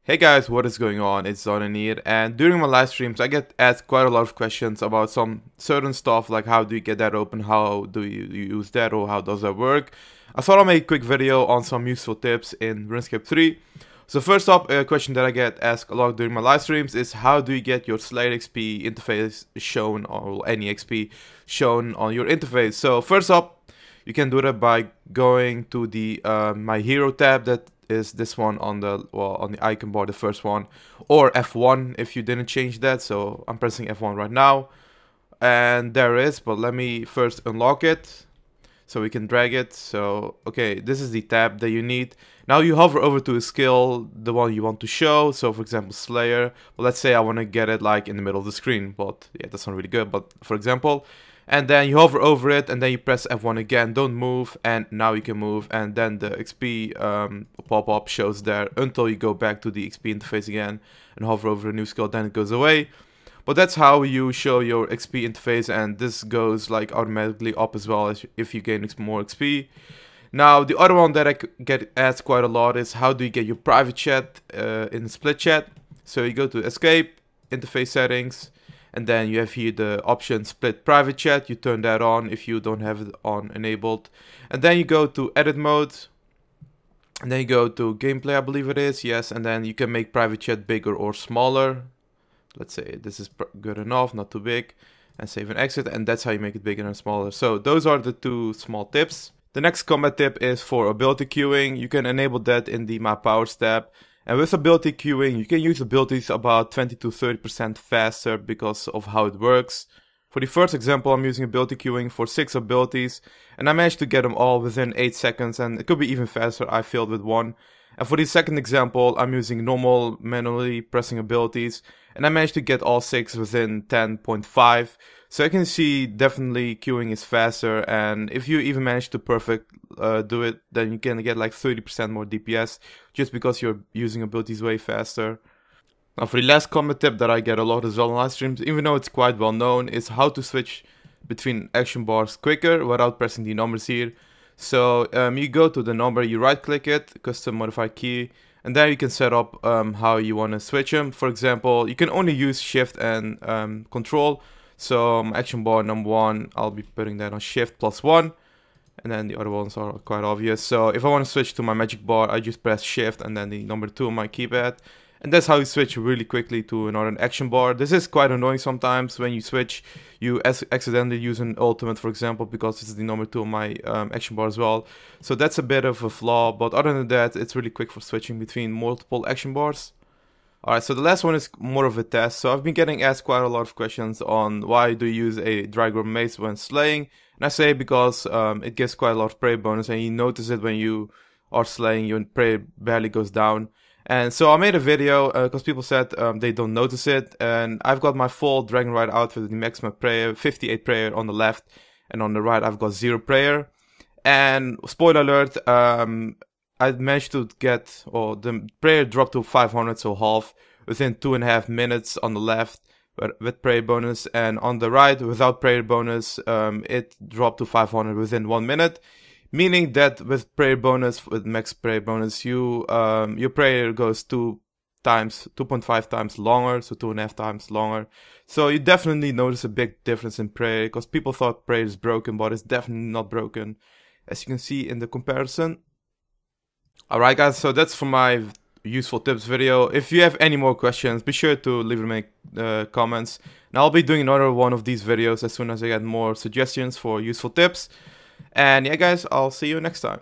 Hey guys, what is going on? It's Zonanir, and during my live streams I get asked quite a lot of questions about some certain stuff, like how do you get that open, how do you use that, or how does that work. I thought I'll make a quick video on some useful tips in RuneScape 3. So first up, a question that I get asked a lot during my live streams is how do you get your Slayer XP interface shown, or any XP shown on your interface. So first up, you can do that by going to the My Hero tab, that is this one on the icon bar, the first one, or F1 if you didn't change that. So I'm pressing F1 right now, and there it is. But let me first unlock it so we can drag it. So okay, this is the tab that you need. Now you hover over to a skill, the one you want to show. So for example, Slayer. Well, let's say I want to get it like in the middle of the screen, but yeah, that's not really good. But for example, and then you hover over it, and then you press F1 again, don't move, and now you can move, and then the XP pop-up shows there until you go back to the XP interface again and hover over a new skill, then it goes away. But that's how you show your XP interface, and this goes like automatically up as well as if you gain more XP. Now the other one that I get asked quite a lot is how do you get your private chat in split chat. So you go to escape, interface settings, and then you have here the option split private chat. You turn that on if you don't have it on enabled. And then you go to edit mode. And then you go to gameplay, I believe it is. Yes, and then you can make private chat bigger or smaller. Let's say this is good enough, not too big. And save and exit. And that's how you make it bigger and smaller. So those are the two small tips. The next combat tip is for ability queuing. You can enable that in the My Powers tab. And with ability queuing, you can use abilities about 20 to 30% faster because of how it works. For the first example, I'm using ability queuing for 6 abilities, and I managed to get them all within 8 seconds, and it could be even faster. I failed with one. And for the second example, I'm using normal manually pressing abilities, and I managed to get all 6 within 10.5. So I can see definitely queuing is faster, and if you even manage to do it, then you can get like 30% more DPS just because you're using abilities way faster. Now for the last combat tip that I get a lot as well on live streams, even though it's quite well known, is how to switch between action bars quicker without pressing the numbers here. So you go to the number, you right click it, custom modify key, and there you can set up how you want to switch them. For example, you can only use shift and control. So action bar number 1, I'll be putting that on shift +1, and then the other ones are quite obvious. So if I want to switch to my magic bar, I just press shift and then the number 2 on my keypad, and that's how you switch really quickly to another action bar. This is quite annoying sometimes when you switch, you accidentally use an ultimate, for example, because this is the number 2 on my action bar as well. So that's a bit of a flaw, but other than that, it's really quick for switching between multiple action bars. Alright, so the last one is more of a test. So I've been getting asked quite a lot of questions on why do you use a Dragon Mace when slaying. And I say because it gives quite a lot of prayer bonus, and you notice it when you are slaying, your prayer barely goes down. And so I made a video because people said they don't notice it. And I've got my full Dragon Ride outfit with the maximum prayer, 58 prayer on the left, and on the right I've got 0 prayer. And spoiler alert, I managed to get, or the prayer dropped to 500, so half, within 2.5 minutes on the left with prayer bonus, and on the right without prayer bonus, it dropped to 500 within 1 minute. Meaning that with prayer bonus, with max prayer bonus, your prayer goes 2.5 times longer, so 2.5 times longer. So you definitely notice a big difference in prayer, because people thought prayer is broken, but it's definitely not broken, as you can see in the comparison. Alright guys, so that's for my useful tips video. If you have any more questions, be sure to leave them in comments. And I'll be doing another one of these videos as soon as I get more suggestions for useful tips. And yeah guys, I'll see you next time.